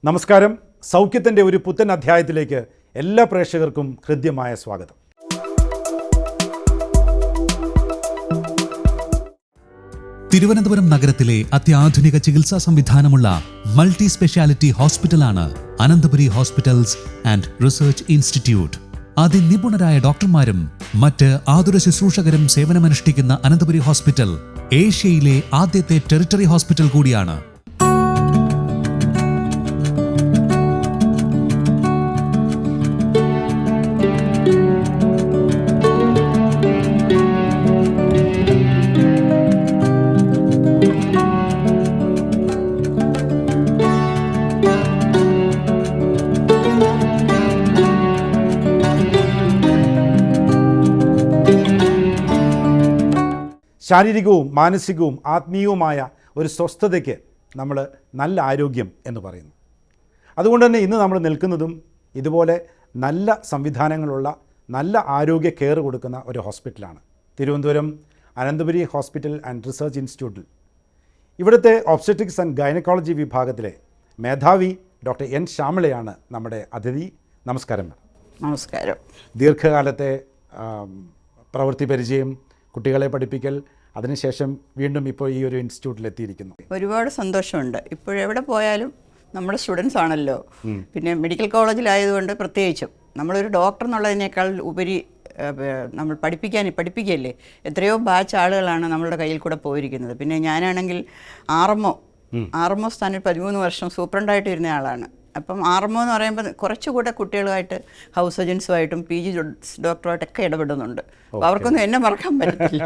നമസ്കാരം. സൗഖ്യത്തിൻ്റെ ഒരു പുത്തൻ അധ്യായത്തിലേക്ക് എല്ലാ പ്രേക്ഷകർക്കും ഹൃദ്യമായ സ്വാഗതം. തിരുവനന്തപുരം നഗരത്തിലെ അത്യാധുനിക ചികിത്സാ സംവിധാനമുള്ള മൾട്ടി സ്പെഷ്യാലിറ്റി ഹോസ്പിറ്റലാണ് Ananthapuri hospitals and research institute. അതിനിപുണരായ ഡോക്ടർമാരും മറ്റ് ആതുര ശുശ്രൂഷകരും സേവനമനുഷ്ഠിക്കുന്ന അനന്തപുരി ഹോസ്പിറ്റൽ ഏഷ്യയിലെ ആദ്യത്തെ ടെറിട്ടറി ഹോസ്പിറ്റൽ കൂടിയാണ്. ശാരീരികവും മാനസികവും ആത്മീയവുമായ ഒരു സ്വസ്ഥതയ്ക്ക് നമ്മൾ നല്ല ആരോഗ്യം എന്ന് പറയുന്നു. അതുകൊണ്ട് തന്നെ ഇന്ന് നമ്മൾ നിൽക്കുന്നതും ഇതുപോലെ നല്ല സംവിധാനങ്ങളുള്ള നല്ല ആരോഗ്യ കെയർ കൊടുക്കുന്ന ഒരു ഹോസ്പിറ്റലാണ്. Thiruvananthapuram Ananthapuri hospital and research ഇൻസ്റ്റിറ്റ്യൂട്ടിൽ ഇവിടുത്തെ ഒബ്സ്റ്ററ്റിക്സ് ആൻഡ് ഗൈനക്കോളജി വിഭാഗത്തിലെ മേധാവി ഡോക്ടർ എൻ ശ്യാമളയാണ് നമ്മുടെ അതിഥി. നമസ്കാരം. നമസ്കാരം. ദീർഘകാലത്തെ പ്രവൃത്തി പരിചയം, കുട്ടികളെ പഠിപ്പിക്കൽ, അതിനുശേഷം വീണ്ടും ഇപ്പോൾ ഈ ഒരു ഇൻസ്റ്റിറ്റ്യൂട്ടിൽ എത്തിയിരിക്കുന്നു. ഒരുപാട് സന്തോഷമുണ്ട്. ഇപ്പോഴെവിടെ പോയാലും നമ്മുടെ സ്റ്റുഡൻസ് ആണല്ലോ. പിന്നെ മെഡിക്കൽ കോളേജിലായതുകൊണ്ട് പ്രത്യേകിച്ചും നമ്മളൊരു ഡോക്ടർ എന്നുള്ളതിനേക്കാൾ ഉപരി നമ്മൾ പഠിപ്പിക്കുകയല്ലേ. എത്രയോ ബാച്ച് ആളുകളാണ് നമ്മളുടെ കയ്യിൽ കൂടെ പോയിരിക്കുന്നത്. പിന്നെ ഞാനാണെങ്കിൽ ആർ എം ഒ സ്ഥാനത്ത് 13 വർഷം സൂപ്രണ്ടായിട്ട് ഇരുന്ന ആളാണ്. അപ്പം ആർമോ എന്ന് പറയുമ്പോൾ കുറച്ചുകൂടെ കുട്ടികളുമായിട്ട് ഹൗസ് സർജൻസുമായിട്ടും PG ഡോക്ടറുമായിട്ടൊക്കെ ഇടപെടുന്നുണ്ട്. അപ്പോൾ അവർക്കൊന്നും എന്നെ മറക്കാൻ പറ്റില്ല.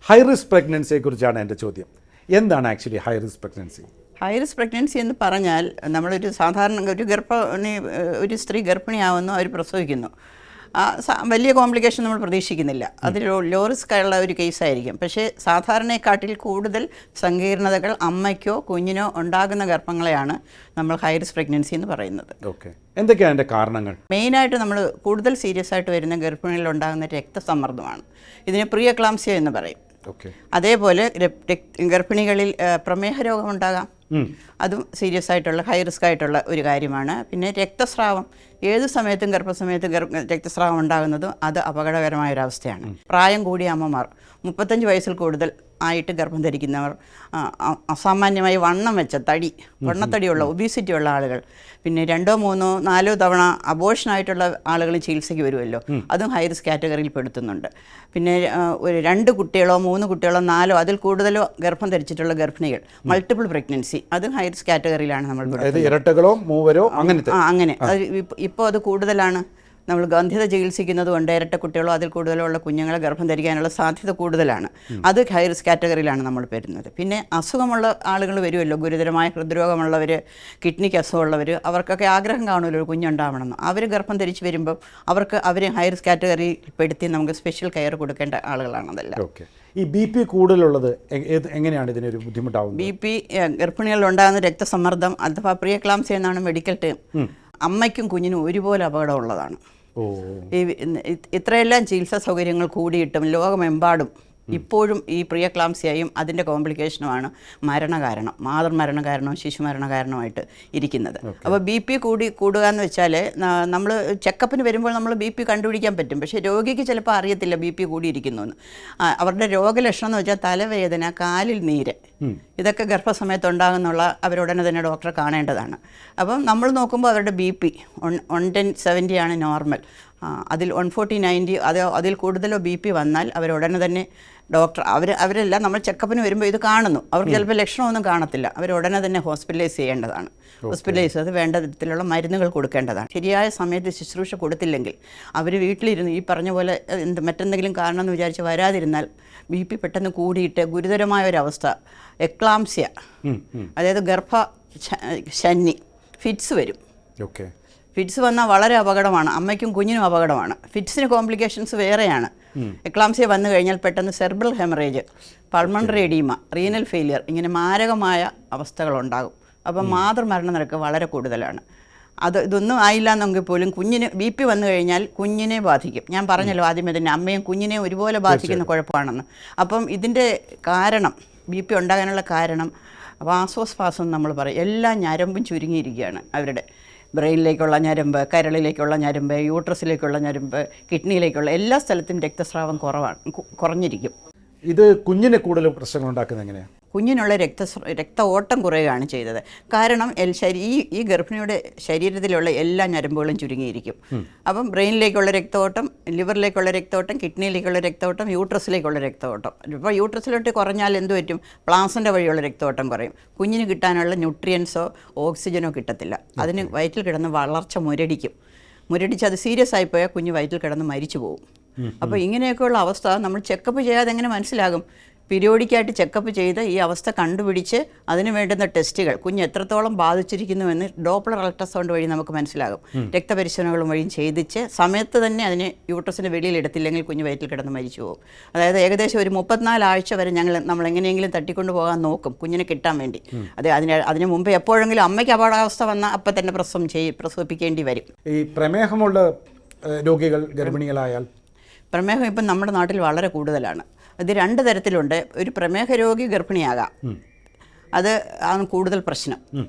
ഹൈ റിസ്ക് പ്രഗ്നൻസിയെ കുറിച്ചാണ് എൻ്റെ ചോദ്യം. എന്താണ് actually high risk pregnancy? High risk pregnancy എന്ന് പറഞ്ഞാൽ നമ്മളൊരു സാധാരണ ഒരു സ്ത്രീ ഗർഭിണിയാവുന്നു, അവർ പ്രസവിക്കുന്നു. വലിയ കോംപ്ലിക്കേഷൻ നമ്മൾ പ്രതീക്ഷിക്കുന്നില്ല. അതിൽ ലോ റിസ്ക് ആയുള്ള ഒരു കേസായിരിക്കും. പക്ഷേ സാധാരണയെക്കാട്ടിൽ കൂടുതൽ സങ്കീർണതകൾ അമ്മയ്ക്കോ കുഞ്ഞിനോ ഉണ്ടാകുന്ന ഗർഭങ്ങളെയാണ് നമ്മൾ ഹൈ റിസ്ക് പ്രഗ്നൻസി എന്ന് പറയുന്നത്. ഓക്കെ, എന്തൊക്കെയാണ് അതിൻ്റെ കാരണങ്ങൾ? മെയിനായിട്ട് നമ്മൾ കൂടുതൽ സീരിയസ് ആയിട്ട് വരുന്ന ഗർഭിണികളിൽ ഉണ്ടാകുന്ന രക്തസമ്മർദ്ദമാണ്. ഇതിനെ പ്രീ എക്ലാംസിയ എന്ന് പറയും. അതേപോലെ ഗർഭിണികളിൽ പ്രമേഹ രോഗമുണ്ടാകാം, അതും സീരിയസ് ആയിട്ടുള്ള ഹൈ റിസ്ക് ആയിട്ടുള്ള ഒരു കാര്യമാണ്. പിന്നെ രക്തസ്രാവം, ഏത് സമയത്തും ഗർഭസമയത്ത് രക്തസ്രാവം ഉണ്ടാകുന്നതും അത് അപകടകരമായൊരവസ്ഥയാണ്. പ്രായം കൂടിയ അമ്മമാർ, 35 വയസ്സിൽ കൂടുതൽ ആയിട്ട് ഗർഭം ധരിക്കുന്നവർ, അസാമാന്യമായി വണ്ണം വെച്ച വണ്ണത്തടിയുള്ള ഒബീസിറ്റി ഉള്ള ആളുകൾ, പിന്നെ 2, 3, 4 തവണ അബോർഷനായിട്ടുള്ള ആളുകൾ ചികിത്സയ്ക്ക് വരുമല്ലോ, അതും ഹൈ റിസ്ക് കാറ്റഗറിയിൽ പെടുത്തുന്നുണ്ട്. പിന്നെ ഒരു 2 കുട്ടികളോ 3 കുട്ടികളോ 4 അതിൽ കൂടുതലോ ഗർഭം ധരിച്ചിട്ടുള്ള ഗർഭിണികൾ, മൾട്ടിപ്പിൾ പ്രഗ്നൻസി, അതും ഹൈ റിസ്ക് കാറ്റഗറിയിലാണ് നമ്മൾ. ഇരട്ടകളോ മൂവരോ അങ്ങനെ ഇപ്പോൾ അത് കൂടുതലാണ്. നമ്മൾ ഗന്ധിത ചികിത്സിക്കുന്നത് കൊണ്ട് ഇരട്ട കുട്ടികളോ അതിൽ കൂടുതലോ ഉള്ള കുഞ്ഞുങ്ങളെ ഗർഭം ധരിക്കാനുള്ള സാധ്യത കൂടുതലാണ്. അത് ഹൈ റിസ്ക് കാറ്റഗറിയിലാണ് നമ്മൾ വരുന്നത്. പിന്നെ അസുഖമുള്ള ആളുകൾ വരുമല്ലോ, ഗുരുതരമായ ഹൃദ്രോഗമുള്ളവർ, കിഡ്നിക്ക് അസുഖമുള്ളവർ, അവർക്കൊക്കെ ആഗ്രഹം കാണുമല്ലോ ഒരു കുഞ്ഞുണ്ടാവണമെന്ന്. അവർ ഗർഭം ധരിച്ച് വരുമ്പം അവരെ ഹൈ റിസ്ക് കാറ്റഗറിയിൽ പെടുത്തി നമുക്ക് സ്പെഷ്യൽ കെയർ കൊടുക്കേണ്ട ആളുകളാണ് അതെല്ലാം. ഈ BP കൂടുതലുള്ളത് എങ്ങനെയാണ് ഇതിനൊരു ബുദ്ധിമുട്ടാവുന്നത്? BP ഗർഭിണികളിലുണ്ടാകുന്ന രക്തസമ്മർദ്ദം അഥവാ പ്രീ എക്ലാംസിയ എന്നാണ് മെഡിക്കൽ ടേം. അമ്മയ്ക്കും കുഞ്ഞിനും ഒരുപോലെ അപകടമുള്ളതാണ്. ഇത്രയെല്ലാം ചികിത്സാ സൗകര്യങ്ങൾ കൂടിയിട്ടും ലോകമെമ്പാടും ഇപ്പോഴും ഈ പ്രീ എക്ലാംസിയയും അതിൻ്റെ കോംപ്ലിക്കേഷനുമാണ് മരണകാരണം, മാതൃമരണ കാരണവും ശിശുമരണ കാരണമായിട്ട് ഇരിക്കുന്നത്. അപ്പോൾ BP കൂടുക എന്ന് വെച്ചാൽ നമ്മൾ ചെക്കപ്പിന് വരുമ്പോൾ നമ്മൾ BP കണ്ടുപിടിക്കാൻ പറ്റും. പക്ഷേ രോഗിക്ക് ചിലപ്പോൾ അറിയത്തില്ല BP കൂടിയിരിക്കുന്നു എന്ന്. അവരുടെ രോഗലക്ഷണം എന്ന് വെച്ചാൽ തലവേദന, കാലിൽ നീര്, ഇതൊക്കെ ഗർഭസമയത്ത് ഉണ്ടാകുന്നുള്ള അവരുടനെ തന്നെ ഡോക്ടറെ കാണേണ്ടതാണ്. അപ്പം നമ്മൾ നോക്കുമ്പോൾ അവരുടെ BP 110/70 ആണ് നോർമൽ. അതിൽ 140/90 അതിൽ കൂടുതലോ BP വന്നാൽ അവരുടനെ തന്നെ ഡോക്ടർ അവരെല്ലാം നമ്മൾ ചെക്കപ്പിന് വരുമ്പോൾ ഇത് കാണുന്നു. അവർക്ക് ചിലപ്പോൾ ലക്ഷണമൊന്നും കാണത്തില്ല. അവരുടനെ തന്നെ ഹോസ്പിറ്റലൈസ് ചെയ്യേണ്ടതാണ്. ഹോസ്പിറ്റലൈസ് അത് വേണ്ട വിധത്തിലുള്ള മരുന്നുകൾ കൊടുക്കേണ്ടതാണ്. ശരിയായ സമയത്ത് ശുശ്രൂഷ കൊടുത്തില്ലെങ്കിൽ അവർ വീട്ടിലിരുന്ന് ഈ പറഞ്ഞ പോലെ മറ്റെന്തെങ്കിലും കാരണം എന്ന് വിചാരിച്ച് വരാതിരുന്നാൽ BP പെട്ടെന്ന് കൂടിയിട്ട് ഗുരുതരമായ ഒരവസ്ഥ, എക്ലാംസിയ, അതായത് ഗർഭശന്നി, ഫിറ്റ്സ് വരും. ഫിറ്റ്സ് വന്നാൽ വളരെ അപകടമാണ്, അമ്മയ്ക്കും കുഞ്ഞിനും അപകടമാണ്. ഫിറ്റ്സിന് കോംപ്ലിക്കേഷൻസ് വേറെയാണ്. എക്ലാംസിയ വന്നു കഴിഞ്ഞാൽ പെട്ടെന്ന് cerebral haemorrhage, pulmonary oedema, renal failure, ഇങ്ങനെ മാരകമായ അവസ്ഥകളുണ്ടാകും. അപ്പം മാതൃമരണ നിരക്ക് വളരെ കൂടുതലാണ്. ഇതൊന്നും ആയില്ല എന്നെങ്കിൽ പോലും കുഞ്ഞിന് BP വന്നു കഴിഞ്ഞാൽ കുഞ്ഞിനെ ബാധിക്കും. ഞാൻ പറഞ്ഞല്ലോ ആദ്യമേ തന്നെ, അമ്മയും കുഞ്ഞിനെയും ഒരുപോലെ ബാധിക്കുന്ന കുഴപ്പമാണെന്ന്. അപ്പം ഇതിൻ്റെ കാരണം, BP ഉണ്ടാകാനുള്ള കാരണം അപ്പോൾ ആസ്വസ്ഫാസം നമ്മൾ പറയും, എല്ലാ ഞരമ്പും ചുരുങ്ങിയിരിക്കുകയാണ് അവരുടെ. ബ്രെയിനിലേക്കുള്ള ഞരമ്പ്, കരളിലേക്കുള്ള ഞരമ്പ്, യൂട്രസിലേക്കുള്ള ഞരമ്പ്, കിഡ്നിയിലേക്കുള്ള എല്ലാ സ്ഥലത്തും രക്തസ്രാവം കുറഞ്ഞിരിക്കും. ഇത് കുഞ്ഞിന് കൂടുതൽ പ്രശ്നങ്ങൾ ഉണ്ടാക്കുന്നത് എങ്ങനെയാണ്? കുഞ്ഞിനുള്ള രക്ത ഓട്ടം കുറയുകയാണ് ചെയ്തത്. കാരണം ഈ ഗർഭിണിയുടെ ശരീരത്തിലുള്ള എല്ലാ ഞരമ്പുകളും ചുരുങ്ങിയിരിക്കും. അപ്പം ബ്രെയിനിലേക്കുള്ള രക്തഓട്ടം, ലിവറിലേക്കുള്ള രക്തഓട്ടം, കിഡ്നിയിലേക്കുള്ള രക്തഓട്ടം, യൂട്രസിലേക്കുള്ള രക്തഓട്ടം. ഇപ്പോൾ യൂട്രസിലോട്ട് കുറഞ്ഞാൽ എന്ത് പറ്റും? പ്ലാസൻ്റ വഴിയുള്ള രക്തഓട്ടം കുറയും. കുഞ്ഞിന് കിട്ടാനുള്ള ന്യൂട്രിയൻസോ ഓക്സിജനോ കിട്ടത്തില്ല. അതിന് വയറ്റിൽ കിടന്ന് വളർച്ച മുരടിച്ച് അത് സീരിയസ് ആയിപ്പോയാൽ കുഞ്ഞ് വയറ്റിൽ കിടന്ന് മരിച്ചു പോകും. അപ്പോൾ ഇങ്ങനെയൊക്കെയുള്ള അവസ്ഥ നമ്മൾ ചെക്കപ്പ് ചെയ്യാതെ എങ്ങനെ മനസ്സിലാകും? പീരിയോഡിക്കായിട്ട് ചെക്കപ്പ് ചെയ്ത് ഈ അവസ്ഥ കണ്ടുപിടിച്ച് അതിന് വേണ്ടുന്ന ടെസ്റ്റുകൾ, കുഞ്ഞ് എത്രത്തോളം ബാധിച്ചിരിക്കുന്നുവെന്ന് ഡോപ്ലർ അൾട്രാസൗണ്ട് വഴി നമുക്ക് മനസ്സിലാകും. രക്തപരിശോധനകളും വഴിയും ചെയ്തിച്ച് സമയത്ത് തന്നെ അതിന് യൂട്രസിൻ്റെ വെളിയിൽ എടുത്തില്ലെങ്കിൽ കുഞ്ഞ് വയറ്റിൽ കിടന്ന് മരിച്ചു പോകും. അതായത് ഏകദേശം ഒരു 34 ആഴ്ച വരെ നമ്മൾ എങ്ങനെയെങ്കിലും തട്ടിക്കൊണ്ട് പോകാൻ നോക്കും കുഞ്ഞിനെ കിട്ടാൻ വേണ്ടി. അതിന് മുമ്പ് എപ്പോഴെങ്കിലും അമ്മയ്ക്ക് അപകടാവസ്ഥ വന്നാൽ അപ്പം തന്നെ പ്രസവിപ്പിക്കേണ്ടി വരും. ഈ പ്രമേഹമുള്ള രോഗികൾ ഗർഭിണികളായാൽ? പ്രമേഹം ഇപ്പം നമ്മുടെ നാട്ടിൽ വളരെ കൂടുതലാണ്. ഇത് 2 തരത്തിലുണ്ട്. ഒരു പ്രമേഹ രോഗി ഗർഭിണിയാകാം, അത് ആണ് കൂടുതൽ പ്രശ്നം.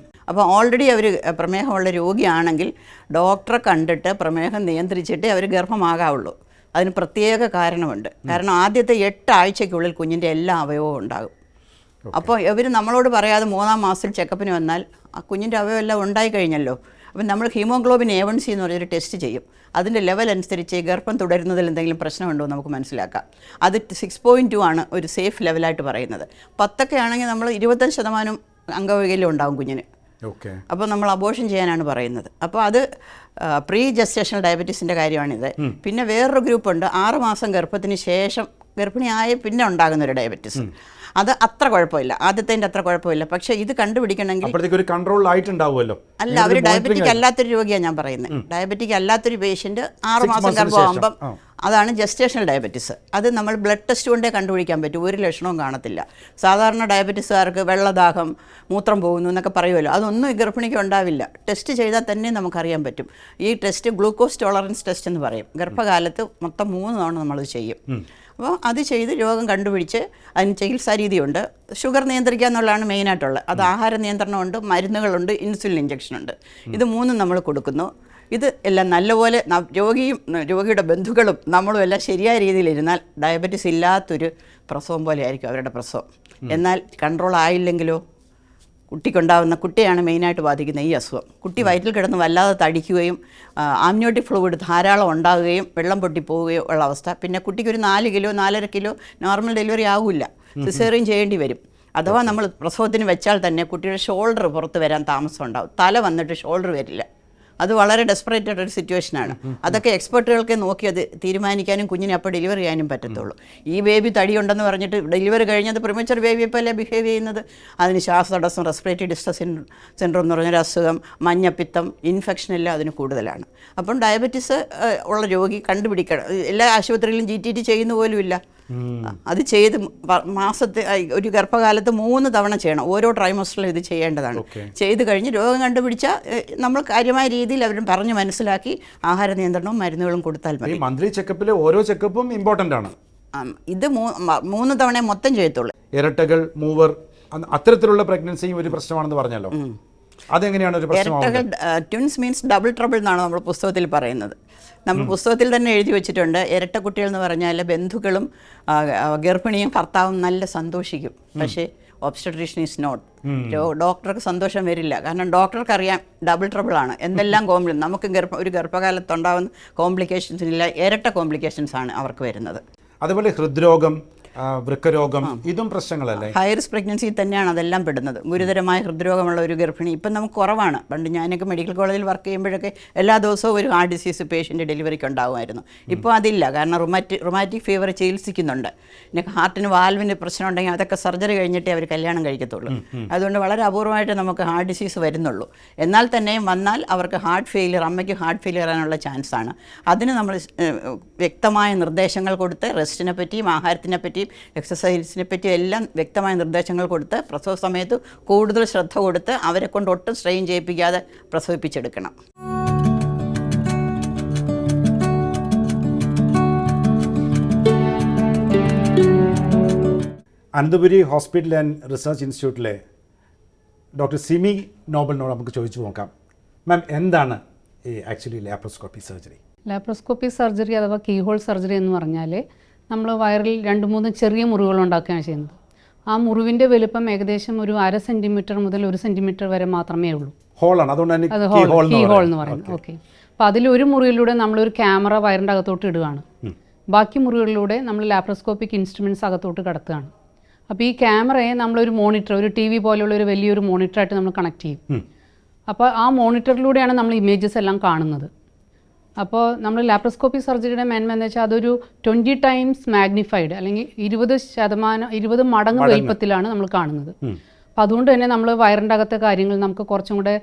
അപ്പോൾ ഓൾറെഡി അവർ പ്രമേഹമുള്ള രോഗിയാണെങ്കിൽ ഡോക്ടറെ കണ്ടിട്ട് പ്രമേഹം നിയന്ത്രിച്ചിട്ടേ അവർ ഗർഭമാകാവുള്ളൂ. അതിന് പ്രത്യേക കാരണമുണ്ട്. കാരണം ആദ്യത്തെ 8 ആഴ്ചയ്ക്കുള്ളിൽ കുഞ്ഞിൻ്റെ എല്ലാ അവയവവും ഉണ്ടാകും. അപ്പോൾ ഇവർ നമ്മളോട് പറയാതെ 3-ാം മാസത്തിൽ ചെക്കപ്പിന് വന്നാൽ ആ കുഞ്ഞിൻ്റെ അവയവം എല്ലാം ഉണ്ടായിക്കഴിഞ്ഞല്ലോ. അപ്പം നമ്മൾ ഹീമോഗ്ലോബിൻ A1C എന്ന് പറഞ്ഞൊരു ടെസ്റ്റ് ചെയ്യും. അതിൻ്റെ ലെവൽ അനുസരിച്ച് ഗർഭം തുടരുന്നതിൽ എന്തെങ്കിലും പ്രശ്നമുണ്ടോ എന്ന് നമുക്ക് മനസ്സിലാക്കാം. അത് 6.2 ആണ് ഒരു സേഫ് ലെവലായിട്ട് പറയുന്നത്. 10 ആണെങ്കിൽ നമ്മൾ 25% അംഗവൈകല്യം ഉണ്ടാകും കുഞ്ഞിന്. അപ്പോൾ നമ്മൾ അബോർഷൻ ചെയ്യാനാണ് പറയുന്നത്. അപ്പോൾ അത് പ്രീ ജസ്റ്റേഷണൽ ഡയബറ്റീസിൻ്റെ കാര്യമാണിത്. പിന്നെ വേറൊരു ഗ്രൂപ്പുണ്ട്, 6 മാസം ഗർഭത്തിന് ശേഷം ഗർഭിണിയായ പിന്നെ ഉണ്ടാകുന്നൊരു ഡയബറ്റീസ്. അത് അത്ര കുഴപ്പമില്ല, ആദ്യത്തേൻ്റെ അത്ര കുഴപ്പമില്ല. പക്ഷേ ഇത് കണ്ടുപിടിക്കണമെങ്കിൽ ഒരു കൺട്രോൾ ആയിട്ടുണ്ടാവുമല്ലോ. അല്ല, അവർ ഡയബറ്റിക് അല്ലാത്തൊരു രോഗിയാണ് ഞാൻ പറയുന്നത്. ഡയബറ്റിക് അല്ലാത്തൊരു പേഷ്യൻറ്റ് 6 മാസം ഗർഭമാകുമ്പം അതാണ് ജസ്റ്റേഷണൽ ഡയബറ്റിസ്. അത് നമ്മൾ ബ്ലഡ് ടെസ്റ്റ് കൊണ്ടേ കണ്ടുപിടിക്കാൻ പറ്റും, ഒരു ലക്ഷണവും കാണത്തില്ല. സാധാരണ ഡയബറ്റിസുകാർക്ക് വെള്ളദാഹം, മൂത്രം പോകുന്നു എന്നൊക്കെ പറയുമല്ലോ, അതൊന്നും ഈ ഗർഭിണിക്ക് ഉണ്ടാവില്ല. ടെസ്റ്റ് ചെയ്താൽ തന്നെ നമുക്കറിയാൻ പറ്റും. ഈ ടെസ്റ്റ് ഗ്ലൂക്കോസ് ടോളറൻസ് ടെസ്റ്റ് എന്ന് പറയും. ഗർഭകാലത്ത് മൊത്തം 3 തവണ നമ്മളത് ചെയ്യും. അപ്പോൾ അത് ചെയ്ത് രോഗം കണ്ടുപിടിച്ച് അതിന് ചികിത്സാ രീതിയുണ്ട്. ഷുഗർ നിയന്ത്രിക്കുക എന്നുള്ളതാണ് മെയിനായിട്ടുള്ളത്. അത് ആഹാര നിയന്ത്രണമുണ്ട്, മരുന്നുകളുണ്ട്, ഇൻസുലിൻ ഇഞ്ചക്ഷനുണ്ട്. ഇത് 3 നമ്മൾ കൊടുക്കുന്നു. ഇത് എല്ലാം നല്ലപോലെ രോഗിയുടെ ബന്ധുക്കളും നമ്മളും എല്ലാം ശരിയായ രീതിയിലിരുന്നാൽ ഡയബറ്റീസ് ഇല്ലാത്തൊരു പ്രസവം പോലെ ആയിരിക്കും അവരുടെ പ്രസവം. എന്നാൽ കൺട്രോൾ ആയില്ലെങ്കിലോ കുട്ടിയാണ് മെയിനായിട്ട് ബാധിക്കുന്ന ഈ അസുഖം. കുട്ടി വയറ്റിൽ കിടന്ന് വല്ലാതെ തടിക്കുകയും ആംനിയോട്ടിക് ഫ്ലൂയിഡ് ധാരാളം ഉണ്ടാകുകയും വെള്ളം പൊട്ടിപ്പോവുകയോ ഉള്ള അവസ്ഥ. പിന്നെ കുട്ടിക്ക് ഒരു 4 കിലോ 4.5 കിലോ നോർമൽ ഡെലിവറി ആകില്ല, സിസേറിയൻ ചെയ്യേണ്ടി വരും. അഥവാ നമ്മൾ പ്രസവത്തിന് വെച്ചാൽ തന്നെ കുട്ടിയുടെ ഷോൾഡർ പുറത്ത് വരാൻ താമസം ഉണ്ടാവും. തല വന്നിട്ട് ഷോൾഡർ വരില്ല. അത് വളരെ ഡെസ്പറേറ്റഡ് ഒരു സിറ്റുവേഷനാണ്. അതൊക്കെ എക്സ്പെർട്ടുകൾക്ക് നോക്കി അത് തീരുമാനിക്കാനും കുഞ്ഞിനെ അപ്പോൾ ഡെലിവറി ചെയ്യാനും പറ്റത്തുള്ളൂ. ഈ ബേബി തടിയുണ്ടെന്ന് പറഞ്ഞിട്ട് ഡെലിവറി കഴിഞ്ഞത് പ്രിമച്ചർ ബേബിയെ പോലെ ബിഹേവ് ചെയ്യുന്നത്. അതിന് ശ്വാസതടസ്സം, റെസ്പിറേറ്ററി ഡിസ്ട്രസ് സിൻഡ്രോം എന്ന് പറഞ്ഞൊരു അസുഖം, മഞ്ഞപ്പിത്തം, ഇൻഫെക്ഷൻ എല്ലാം അതിന് കൂടുതലാണ്. അപ്പം ഡയബറ്റീസ് ഉള്ള രോഗി കണ്ടുപിടിക്കണം. എല്ലാ ആശുപത്രിയിലും GTT ചെയ്യുന്ന പോലുമില്ല. അത് ചെയ്ത് മാസത്തെ ഒരു ഗർഭകാലത്ത് 3 തവണ ചെയ്യണം. ഓരോ ട്രൈമസ്റ്ററിലും ഇത് ചെയ്യേണ്ടതാണ്. ചെയ്ത് കഴിഞ്ഞ് രോഗം കണ്ടുപിടിച്ചാൽ നമ്മൾ കാര്യമായ രീതിയിൽ അവരും പറഞ്ഞ് മനസ്സിലാക്കി ആഹാര നിയന്ത്രണവും മരുന്നുകളും കൊടുത്താൽ മതി. മന്ത്ലി ചെക്കപ്പിൽ ഓരോ ചെക്കപ്പും ഇമ്പോർട്ടൻ്റ് ആണ്. ഇത് 3 തവണ മൊത്തം ചെയ്യത്തുള്ളൂ. ഇരട്ടകൾ, മൂവർ, അത്തരത്തിലുള്ള പ്രഗ്നൻസിയും ഒരു പ്രശ്നമാണെന്ന് പറഞ്ഞല്ലോ. അതെങ്ങനെയാണ് ഒരു പ്രശ്നം? ഇരട്ടകൾ, ട്വിൻസ് മീൻസ് ഡബിൾ ട്രബിൾ എന്നാണ് നമ്മൾ പുസ്തകത്തിൽ പറയുന്നത്. നമ്മൾ പുസ്തകത്തിൽ തന്നെ എഴുതി വെച്ചിട്ടുണ്ട്. ഇരട്ട കുട്ടികൾ എന്ന് പറഞ്ഞാൽ ബന്ധുക്കളും ഗർഭിണിയും ഭർത്താവും നല്ല സന്തോഷിക്കും. പക്ഷേ ഒബ്സ്റ്റട്രീഷൻ ഈസ് നോട്ട്. ഡോക്ടർക്ക് സന്തോഷം വരില്ല. കാരണം ഡോക്ടർക്ക് അറിയാം ഡബിൾ ട്രബിളാണ്. എന്തെല്ലാം നമുക്ക് ഒരു ഗർഭകാലത്തുണ്ടാകുന്ന കോംപ്ലിക്കേഷൻസിനില്ല, ഇരട്ട കോംപ്ലിക്കേഷൻസ് ആണ് അവർക്ക് വരുന്നത്. അതുപോലെ ഹൃദ്രോഗം, വൃക്കരോഗം, ഇതും പ്രശ്നങ്ങളല്ലേ? ഹൈ റിസ്ക് പ്രഗ്നൻസി തന്നെയാണ് അതെല്ലാം പെടുന്നത്. ഗുരുതരമായ ഹൃദ്രോഗമുള്ള ഒരു ഗർഭിണി ഇപ്പം നമുക്ക് കുറവാണ്. പണ്ട് ഞാനൊക്കെ മെഡിക്കൽ കോളേജിൽ വർക്ക് ചെയ്യുമ്പോഴൊക്കെ എല്ലാ ദിവസവും ഒരു ഹാർട്ട് ഡിസീസ് പേഷ്യൻ്റ് ഡെലിവറിക്ക് ഉണ്ടാകുമായിരുന്നു. ഇപ്പോൾ അതില്ല. കാരണം റുമാറ്റിക് ഫീവർ ചികിത്സിക്കുന്നുണ്ട്. പിന്നെ ഹാർട്ടിന് വാൽവിന് പ്രശ്നം ഉണ്ടെങ്കിൽ അതൊക്കെ സർജറി കഴിഞ്ഞിട്ടേ അവർ കല്യാണം കഴിക്കത്തുള്ളൂ. അതുകൊണ്ട് വളരെ അപൂർവമായിട്ട് നമുക്ക് ഹാർട്ട് ഡിസീസ് വരുന്നുള്ളൂ. എന്നാൽ തന്നെയും വന്നാൽ അവർക്ക് ഹാർട്ട് ഫെയിലിയർ, അമ്മയ്ക്ക് ഹാർട്ട് ഫെയിലിയർ ആകാനുള്ള ചാൻസാണ്. അതിന് നമ്മൾ വ്യക്തമായ നിർദ്ദേശങ്ങൾ കൊടുത്ത് റെസ്റ്റിനെ പറ്റിയും ആഹാരത്തിനെ പറ്റിയും എക്സസൈസിനെ പറ്റിയും എല്ലാം വ്യക്തമായ നിർദ്ദേശങ്ങൾ കൊടുത്ത് പ്രസവ സമയത്ത് കൂടുതൽ ശ്രദ്ധ കൊടുത്ത് അവരെ കൊണ്ട് ഒട്ടും സ്ട്രെയിൻ ചെയ്യിപ്പിക്കാതെ പ്രസവിപ്പിച്ചെടുക്കണം. അനന്തപുരി ഹോസ്പിറ്റൽ ആൻഡ് റിസർച്ച് ഇൻസ്റ്റിറ്റ്യൂട്ടിലെ ഡോക്ടർ സിമി നോബലിനോട് നമുക്ക് ചോദിച്ചു നോക്കാം. മാം, എന്താണ് ഈ actually laparoscopy surgery? Laparoscopy surgery അഥവാ കീഹോൾ സർജറി എന്ന് പറഞ്ഞാൽ നമ്മൾ വയറിൽ 2-3 ചെറിയ മുറിവുകൾ ഉണ്ടാക്കുകയാണ് ചെയ്യുന്നത്. ആ മുറിവിൻ്റെ വലുപ്പം ഏകദേശം ഒരു 1/2 സെൻറ്റിമീറ്റർ മുതൽ 1 സെൻറ്റിമീറ്റർ വരെ മാത്രമേ ഉള്ളൂ. ഹോളാണ്, അതുകൊണ്ട് അത് കീഹോൾ എന്ന് പറയുന്നത്. ഓക്കെ. അപ്പോൾ അതിലൊരു മുറിയിലൂടെ നമ്മളൊരു ക്യാമറ വയറിൻ്റെ അകത്തോട്ട് ഇടുകയാണ്. ബാക്കി മുറികളിലൂടെ നമ്മൾ ലാപ്രോസ്കോപ്പിക് ഇൻസ്ട്രുമെൻറ്റ്സ് അകത്തോട്ട് കടത്തുകയാണ്. അപ്പോൾ ഈ ക്യാമറയെ നമ്മളൊരു മോണിറ്റർ, ഒരു TV പോലെയുള്ള ഒരു വലിയൊരു മോണിറ്ററായിട്ട് നമ്മൾ കണക്ട് ചെയ്യും. അപ്പോൾ ആ മോണിറ്ററിലൂടെയാണ് നമ്മൾ ഇമേജസ് എല്ലാം കാണുന്നത്. അപ്പോൾ നമ്മൾ ലാപ്രോസ്കോപ്പി സർജറിയുടെ മേന്മ എന്ന് വെച്ചാൽ അതൊരു 20 ടൈംസ് മാഗ്നിഫൈഡ്, അല്ലെങ്കിൽ 20 മടങ്ങ് വലുപ്പത്തിലാണ് നമ്മൾ കാണുന്നത്. അപ്പോൾ അതുകൊണ്ട് തന്നെ നമ്മൾ വയറിൻ്റെ അകത്തെ കാര്യങ്ങൾ നമുക്ക് കുറച്ചും കൂടെ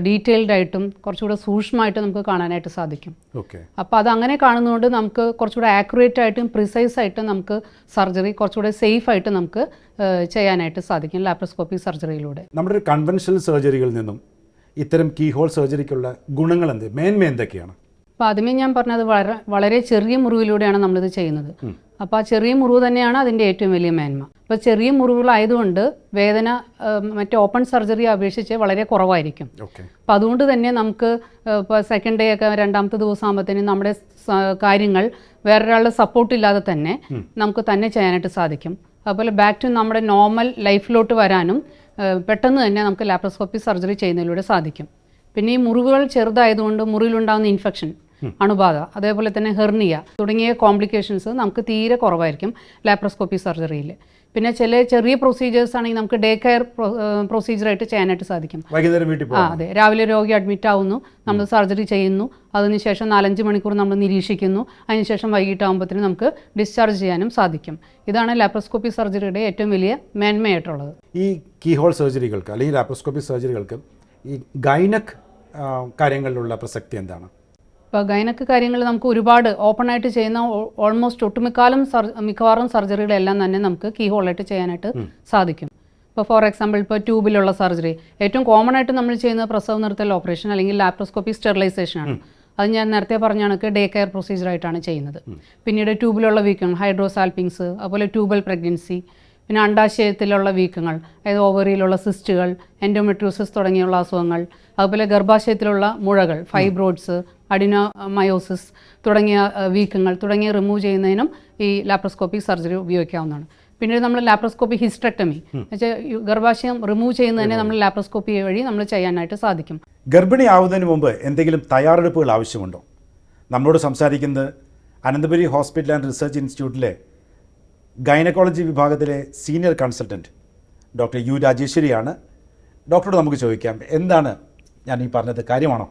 ഡീറ്റെയിൽഡ് ആയിട്ടും കുറച്ചുകൂടെ സൂക്ഷ്മമായിട്ട് നമുക്ക് കാണാനായിട്ട് സാധിക്കും. അപ്പോൾ അത് അങ്ങനെ കാണുന്നതുകൊണ്ട് നമുക്ക് കുറച്ചുകൂടെ ആക്യുറേറ്റ് ആയിട്ടും പ്രിസൈസ് ആയിട്ടും നമുക്ക് സർജറി കുറച്ചുകൂടെ സേഫ് ആയിട്ട് നമുക്ക് ചെയ്യാനായിട്ട് സാധിക്കും ലാപ്രോസ്കോപ്പി സർജറിയിലൂടെ. നമ്മുടെ കൺവെൻഷണൽ സർജറികളിൽ നിന്നും ഇത്തരം കീഹോൾ സർജറിക്കുള്ള ഗുണങ്ങൾ മേന്മ എന്തൊക്കെയാണ്? അപ്പോൾ ആദ്യമേ ഞാൻ പറഞ്ഞത് വളരെ ചെറിയ മുറിവിലൂടെയാണ് നമ്മളിത് ചെയ്യുന്നത്. അപ്പോൾ ആ ചെറിയ മുറിവ് തന്നെയാണ് അതിൻ്റെ ഏറ്റവും വലിയ മേന്മ. അപ്പോൾ ചെറിയ മുറിവുകളായതുകൊണ്ട് വേദന മറ്റേ ഓപ്പൺ സർജറി അപേക്ഷിച്ച് വളരെ കുറവായിരിക്കും. അപ്പോൾ അതുകൊണ്ട് തന്നെ നമുക്ക് ഇപ്പോൾ സെക്കൻഡ് ഡേ ഒക്കെ 2ാമത്തെ ദിവസം ആകുമ്പോഴത്തേനും നമ്മുടെ കാര്യങ്ങൾ വേറൊരാളുടെ സപ്പോർട്ട് ഇല്ലാതെ തന്നെ നമുക്ക് തന്നെ ചെയ്യാനായിട്ട് സാധിക്കും. അതുപോലെ ബാക്ക് ടു നമ്മുടെ നോർമൽ ലൈഫിലോട്ട് വരാനും പെട്ടെന്ന് തന്നെ നമുക്ക് ലാപ്രോസ്കോപ്പി സർജറി ചെയ്യുന്നതിലൂടെ സാധിക്കും. പിന്നെ ഈ മുറിവുകൾ ചെറുതായതുകൊണ്ട് മുറിയിലുണ്ടാകുന്ന ഇൻഫെക്ഷൻ, അണുബാധ, അതേപോലെ തന്നെ ഹെർണിയ തുടങ്ങിയ കോംപ്ലിക്കേഷൻസ് നമുക്ക് തീരെ കുറവായിരിക്കും ലാപ്രോസ്കോപ്പി സർജറിയിൽ. പിന്നെ ചെറിയ പ്രൊസീജിയേഴ്സ് ആണെങ്കിൽ നമുക്ക് ഡേ കെയർ പ്രൊസീജിയറായിട്ട് ചെയ്യാനായിട്ട് സാധിക്കും. അതെ, രാവിലെ രോഗി അഡ്മിറ്റ് ആവുന്നു, നമ്മൾ സർജറി ചെയ്യുന്നു, അതിനുശേഷം 4-5 മണിക്കൂർ നമ്മൾ നിരീക്ഷിക്കുന്നു, അതിനുശേഷം വൈകിട്ടാകുമ്പോഴത്തേനും നമുക്ക് ഡിസ്ചാർജ് ചെയ്യാനും സാധിക്കും. ഇതാണ് ലാപ്രോസ്കോപ്പി സർജറിയുടെ ഏറ്റവും വലിയ മേന്മയായിട്ടുള്ളത്. ഈ കീഹോൾ സർജറികൾക്ക് അല്ലെങ്കിൽ ലാപ്രോസ്കോപ്പി സർജറികൾക്ക് ഈ ഗൈനക് കാര്യങ്ങളിലുള്ള പ്രസക്തി എന്താണ്? ഇപ്പോൾ ഗൈനക്ക് കാര്യങ്ങൾ നമുക്ക് ഒരുപാട് ഓപ്പണായിട്ട് ചെയ്യുന്ന ഓൾമോസ്റ്റ് മിക്കവാറും സർജറികളെല്ലാം തന്നെ നമുക്ക് കീഹോളായിട്ട് ചെയ്യാനായിട്ട് സാധിക്കും. ഇപ്പോൾ ഫോർ എക്സാമ്പിൾ ഇപ്പോൾ ട്യൂബിലുള്ള സർജറി ഏറ്റവും കോമൺ ആയിട്ട് നമ്മൾ ചെയ്യുന്നത് പ്രസവ നിർത്തൽ ഓപ്പറേഷൻ അല്ലെങ്കിൽ ലാപ്രോസ്കോപ്പി സ്റ്റെറിലൈസേഷൻ ആണ്. അത് ഞാൻ നേരത്തെ പറഞ്ഞ കണക്ക് ഡേ കെയർ പ്രൊസീജിയറായിട്ടാണ് ചെയ്യുന്നത്. പിന്നീട് ട്യൂബിലുള്ള വീക്കങ്ങൾ, ഹൈഡ്രോസാൽപിങ്സ്, അതുപോലെ ട്യൂബൽ പ്രഗ്നൻസി, പിന്നെ അണ്ടാശയത്തിലുള്ള വീക്കങ്ങൾ, അതായത് ഓവറിയിലുള്ള സിസ്റ്റുകൾ, എൻഡോമെട്രിയോസിസ് തുടങ്ങിയുള്ള അസുഖങ്ങൾ, അതുപോലെ ഗർഭാശയത്തിലുള്ള മുഴകൾ, ഫൈബ്രോയിഡ്സ്, അഡിനോമയോസിസ് തുടങ്ങിയ വീക്കങ്ങൾ തുടങ്ങിയ റിമൂവ് ചെയ്യുന്നതിനും ഈ ലാപ്രോസ്കോപ്പി സർജറി ഉപയോഗിക്കാവുന്നതാണ്. പിന്നീട് നമ്മൾ ലാപ്രോസ്കോപ്പി ഹിസ്റ്റക്ടമി എന്നുവെച്ചാൽ ഗർഭാശയം റിമൂവ് ചെയ്യുന്നതിനെ നമ്മൾ ലാപ്രോസ്കോപ്പി വഴി നമ്മൾ ചെയ്യാനായിട്ട് സാധിക്കും. ഗർഭിണി ആവുന്നതിന് മുമ്പ് എന്തെങ്കിലും തയ്യാറെടുപ്പുകൾ ആവശ്യമുണ്ടോ? നമ്മളോട് സംസാരിക്കുന്നത് അനന്തപുരി ഹോസ്പിറ്റൽ ആൻഡ് റിസർച്ച് ഇൻസ്റ്റിറ്റ്യൂട്ടിലെ ഗൈനക്കോളജി വിഭാഗത്തിലെ സീനിയർ കൺസൾട്ടൻറ്റ് ഡോക്ടർ യു രാജേശ്വരിയാണ്. ഡോക്ടറോട് നമുക്ക് ചോദിക്കാം, എന്താണ് ഞാൻ ഈ പറഞ്ഞത് കാര്യമാണോ?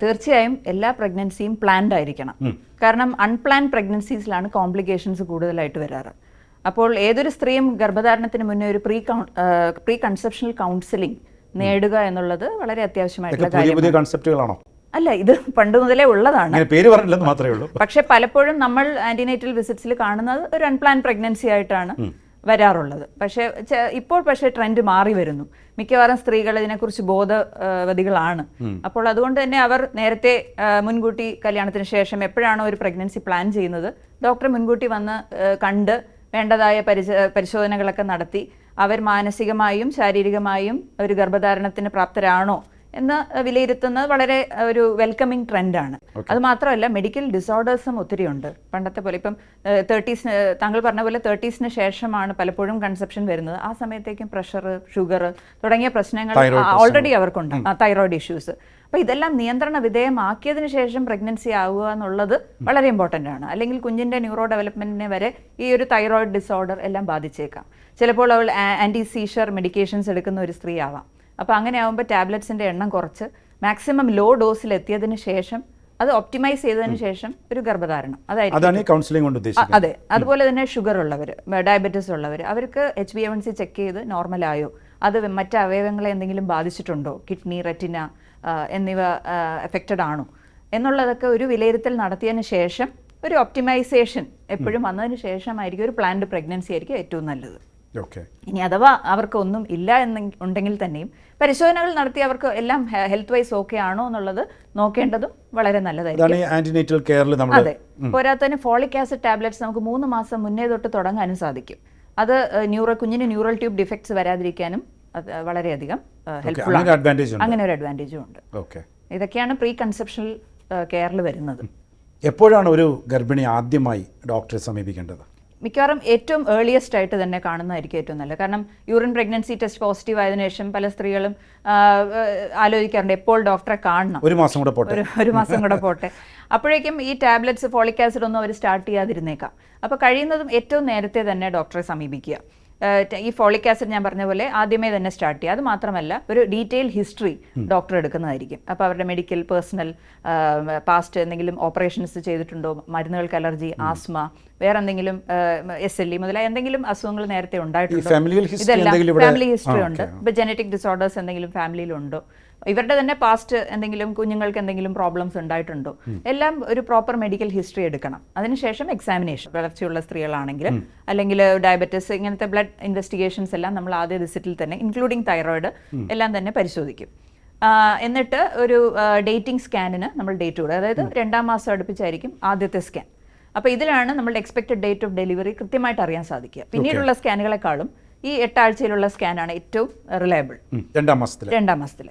തീർച്ചയായും എല്ലാ പ്രഗ്നൻസിയും പ്ലാൻഡ് ആയിരിക്കണം. കാരണം അൺപ്ലാൻഡ് പ്രഗ്നൻസീസിലാണ് കോംപ്ലിക്കേഷൻസ് കൂടുതലായിട്ട് വരാറ്. അപ്പോൾ ഏതൊരു സ്ത്രീയും ഗർഭധാരണത്തിന് മുന്നേ ഒരു പ്രീ കൺസെപ്ഷണൽ കൗൺസിലിംഗ് നേടുക എന്നുള്ളത് വളരെ അത്യാവശ്യമായിട്ടുള്ള കാര്യമാണ്. അല്ല, ഇത് പണ്ട് മുതലേ ഉള്ളതാണ്, പേര് പറഞ്ഞില്ലെന്ന് മാത്രമേ ഉള്ളൂ. പക്ഷെ പലപ്പോഴും നമ്മൾ ആന്റിനേറ്റൽ വിസിറ്റ്സിൽ കാണുന്നത് ഒരു അൺപ്ലാൻ പ്രഗ്നൻസി ആയിട്ടാണ് വരാറുള്ളത്. ഇപ്പോൾ ട്രെൻഡ് മാറി വരുന്നു. മിക്കവാറും സ്ത്രീകൾ ഇതിനെക്കുറിച്ച് ബോധവതികളാണ്. അപ്പോൾ അതുകൊണ്ട് തന്നെ അവർ നേരത്തെ മുൻകൂട്ടി കല്യാണത്തിന് ശേഷം എപ്പോഴാണോ ഒരു പ്രഗ്നൻസി പ്ലാൻ ചെയ്യുന്നത്, ഡോക്ടറെ മുൻകൂട്ടി വന്ന് കണ്ട് വേണ്ടതായ പരിശോധനകളൊക്കെ നടത്തി അവർ മാനസികമായും ശാരീരികമായും ഒരു ഗർഭധാരണത്തിന് പ്രാപ്തരാണോ എന്ന് വിലയിരുത്തുന്നത് വളരെ ഒരു വെൽക്കമിങ് ട്രെൻഡാണ്. അത് മാത്രമല്ല, മെഡിക്കൽ ഡിസോർഡേഴ്സും ഒത്തിരി ഉണ്ട്. പണ്ടത്തെ പോലെ ഇപ്പം 30s, താങ്കൾ പറഞ്ഞ പോലെ 30s ശേഷമാണ് പലപ്പോഴും കൺസെപ്ഷൻ വരുന്നത്. ആ സമയത്തേക്കും പ്രഷർ, ഷുഗർ തുടങ്ങിയ പ്രശ്നങ്ങൾ ഓൾറെഡി അവർക്കുണ്ട്, തൈറോയിഡ് ഇഷ്യൂസ്. അപ്പോൾ ഇതെല്ലാം നിയന്ത്രണ വിധേയമാക്കിയതിന് ശേഷം പ്രഗ്നൻസി ആവുക എന്നുള്ളത് വളരെ ഇമ്പോർട്ടൻ്റ് ആണ്. അല്ലെങ്കിൽ കുഞ്ഞിൻ്റെ ന്യൂറോ ഡെവലപ്മെൻറ്റിനെ വരെ ഈ ഒരു തൈറോയിഡ് ഡിസോർഡർ എല്ലാം ബാധിച്ചേക്കാം. ചിലപ്പോൾ അവൾ ആൻറ്റി സീഷർ മെഡിക്കേഷൻസ് എടുക്കുന്ന ഒരു സ്ത്രീ ആവാം. അപ്പോൾ അങ്ങനെ ആകുമ്പോൾ ടാബ്ലറ്റ്സിൻ്റെ എണ്ണം കുറച്ച് മാക്സിമം ലോ ഡോസിൽ എത്തിയതിന് ശേഷം അത് ഒപ്റ്റിമൈസ് ചെയ്തതിന് ശേഷം ഒരു ഗർഭധാരണം, അതായിരിക്കും. അതെ, അതുപോലെ തന്നെ ഷുഗർ ഉള്ളവർ, ഡയബറ്റീസ് ഉള്ളവർ, അവർക്ക് HbA1c ചെക്ക് ചെയ്ത് നോർമലായോ, അത് മറ്റ് അവയവങ്ങളെ എന്തെങ്കിലും ബാധിച്ചിട്ടുണ്ടോ, കിഡ്നി, റെറ്റിന എന്നിവ എഫക്റ്റഡ് ആണോ എന്നുള്ളതൊക്കെ ഒരു വിലയിരുത്തൽ നടത്തിയതിന് ശേഷം ഒരു ഒപ്റ്റിമൈസേഷൻ എപ്പോഴും വന്നതിന് ശേഷമായിരിക്കും ഒരു പ്ലാൻഡ് പ്രഗ്നൻസി ആയിരിക്കും ഏറ്റവും നല്ലത്. ഇനി അഥവാ അവർക്ക് ഒന്നും ഇല്ല ഉണ്ടെങ്കിൽ തന്നെയും പരിശോധനകൾ നടത്തി അവർക്ക് എല്ലാം ഹെൽത്ത് വൈസ് ഓക്കെ ആണോ എന്നുള്ളത് നോക്കേണ്ടതും വളരെ നല്ലതായിരിക്കും. അതെ, പോരാത്തതിന് ഫോളിക് ആസിഡ് ടാബ്ലറ്റ്സ് നമുക്ക് 3 മാസം മുന്നേ തൊട്ട് തുടങ്ങാനും സാധിക്കും. അത് കുഞ്ഞിന് ന്യൂറൽ ട്യൂബ് ഡിഫക്ട്സ് വരാതിരിക്കാനും അത് വളരെയധികം ഹെൽപ്ഫുൾ അങ്ങനെ ആണ്. advantage ഉണ്ട്. അങ്ങനെ ഒരു അഡ്വാൻറ്റേജും ഉണ്ട്. ഓക്കെ. ഇതൊക്കെയാണ് പ്രീ കൺസെപ്ഷണൽ കെയറിൽ വരുന്നത്. എപ്പോഴാണ് ഒരു ഗർഭിണി ആദ്യമായി ഡോക്ടറെ സമീപിക്കേണ്ടത്? മിക്കവാറും ഏറ്റവും ഏർലിയസ്റ്റ് ആയിട്ട് തന്നെ കാണുന്നതായിരിക്കും ഏറ്റവും നല്ലത്. കാരണം യൂറിൻ പ്രഗ്നൻസി ടെസ്റ്റ് പോസിറ്റീവ് ആയതിനു ശേഷം പല സ്ത്രീകളും ആലോചിക്കാറുണ്ട് എപ്പോൾ ഡോക്ടറെ കാണണം, ഒരു മാസം കൂടെ പോട്ടെ, ഒരു മാസം കൂടെ പോട്ടെ. അപ്പോഴേക്കും ഈ ടാബ്ലറ്റ്സ് ഫോളിക് ആസിഡ് ഒന്നും അവർ സ്റ്റാർട്ട് ചെയ്യാതിരുന്നേക്കാം. അപ്പോൾ കഴിയുന്നതും ഏറ്റവും നേരത്തെ തന്നെ ഡോക്ടറെ സമീപിക്കുക. ഈ ഫോളിക് ആസിഡ് ഞാൻ പറഞ്ഞ പോലെ ആദ്യമേ തന്നെ സ്റ്റാർട്ട് ചെയ്യുക. അത് മാത്രമല്ല ഒരു ഡീറ്റെയിൽ ഹിസ്റ്ററി ഡോക്ടർ എടുക്കുന്നതായിരിക്കും. അപ്പോൾ അവരുടെ മെഡിക്കൽ, പേഴ്സണൽ, പാസ്റ്റ് എന്തെങ്കിലും ഓപ്പറേഷൻസ് ചെയ്തിട്ടുണ്ടോ, മരുന്നുകൾക്ക് അലർജി, ആസ്മ, വേറെ എന്തെങ്കിലും SLE മുതലായ എന്തെങ്കിലും അസുഖങ്ങൾ നേരത്തെ ഉണ്ടായിട്ടുണ്ടോ, ഇതെല്ലാം ഫാമിലി ഹിസ്റ്ററി ഉണ്ട്. ഇപ്പോൾ ജനറ്റിക് ഡിസോർഡേഴ്സ് എന്തെങ്കിലും ഫാമിലിയിലുണ്ടോ, ഇവരുടെ തന്നെ പാസ്റ്റ് എന്തെങ്കിലും കുഞ്ഞുങ്ങൾക്ക് എന്തെങ്കിലും പ്രോബ്ലംസ് ഉണ്ടായിട്ടുണ്ടോ, എല്ലാം ഒരു പ്രോപ്പർ മെഡിക്കൽ ഹിസ്റ്ററി എടുക്കണം. അതിനുശേഷം എക്സാമിനേഷൻ, വളർച്ചയുള്ള സ്ത്രീകളാണെങ്കിൽ അല്ലെങ്കിൽ ഡയബറ്റിസ്, ഇങ്ങനത്തെ ബ്ലഡ് ഇൻവെസ്റ്റിഗേഷൻസ് എല്ലാം നമ്മൾ ആദ്യ വിസിറ്റിൽ തന്നെ ഇൻക്ലൂഡിങ് തൈറോയിഡ് എല്ലാം തന്നെ പരിശോധിക്കും. എന്നിട്ട് ഒരു ഡേറ്റിംഗ് സ്കാനിന് നമ്മൾ ഡേറ്റ് കൊടുക്കും. അതായത് 2-ാം മാസം അടുപ്പിച്ചായിരിക്കും ആദ്യത്തെ സ്കാൻ. അപ്പോൾ ഇതിലാണ് നമ്മളുടെ എക്സ്പെക്റ്റഡ് ഡേറ്റ് ഓഫ് ഡെലിവറി കൃത്യമായിട്ട് അറിയാൻ സാധിക്കുക. പിന്നീടുള്ള സ്കാനുകളെക്കാളും ഈ 8 ആഴ്ചയിലുള്ള സ്കാനാണ് ഏറ്റവും റിലയബിൾ, 2-ാം മാസത്തിൽ.